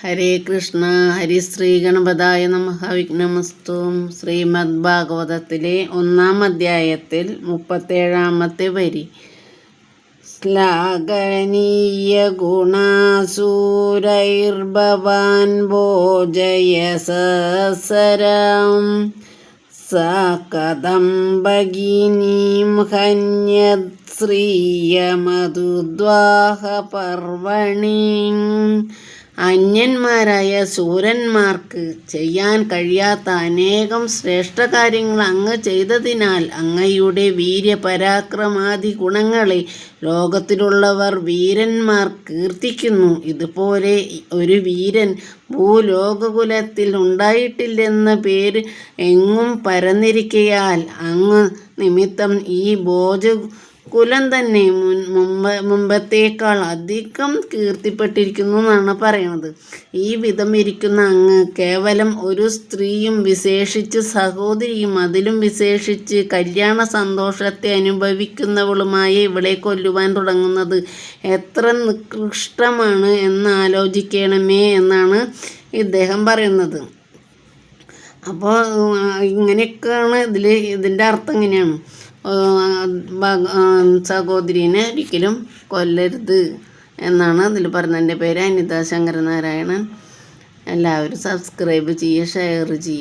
ഹരേ കൃഷ്ണ. ഹരിശ്രീ ഗണപതായ നമഃ. വിഘ്നമസ്തു. ശ്രീമദ് ഭാഗവതത്തിലെ 1-ാം അധ്യായത്തിൽ 37-ാമത്തെ വരി. ശ്ലാഘനീയ ഗുണാസൂരൈർഭവാൻ ഭോജയസസരം സാ കഥം ഭഗിനീം ഹന്യത് ശ്രീയമധുദ്വാഹ പർവണി. അന്യന്മാരായ ശൂരന്മാർക്ക് ചെയ്യാൻ കഴിയാത്ത അനേകം ശ്രേഷ്ഠകാര്യങ്ങൾ അങ്ങ് ചെയ്തതിനാൽ അങ്ങയുടെ വീര്യപരാക്രമാദി ഗുണങ്ങളെ ലോകത്തിലുള്ളവർ വീരന്മാർ കീർത്തിക്കുന്നു. ഇതുപോലെ ഒരു വീരൻ ഭൂലോകകുലത്തിൽ ഉണ്ടായിട്ടില്ലെന്ന പേര് എങ്ങും പരന്നിരിക്കയാൽ അങ്ങ് നിമിത്തം ഈ ഭോജകുലം തന്നെ മുമ്പത്തേക്കാൾ അധികം കീർത്തിപ്പെട്ടിരിക്കുന്നു എന്നാണ് പറയുന്നത്. ഈ വിധം ഇരിക്കുന്ന അങ്ങ് കേവലം ഒരു സ്ത്രീയും വിശേഷിച്ച് സഹോദരിയും അതിലും വിശേഷിച്ച് കല്യാണ സന്തോഷത്തെ അനുഭവിക്കുന്നവളുമായ ഇവളെ കൊല്ലുവാൻ തുടങ്ങുന്നത് എത്ര നികൃഷ്ടമാണ് എന്ന് ആലോചിക്കണമേ എന്നാണ് ഇദ്ദേഹം പറയുന്നത്. അപ്പോൾ ഇങ്ങനെയൊക്കെയാണ് ഇതിൻ്റെ അർത്ഥം. ഇങ്ങനെയാണ്, സഹോദരീനെ ഒരിക്കലും കൊല്ലരുത് എന്നാണ് ഇതിൽ പറഞ്ഞത്. എൻ്റെ പേര് അനിത ശങ്കരനാരായണൻ. എല്ലാവരും സബ്സ്ക്രൈബ് ചെയ്യുക, ഷെയർ ചെയ്യുക.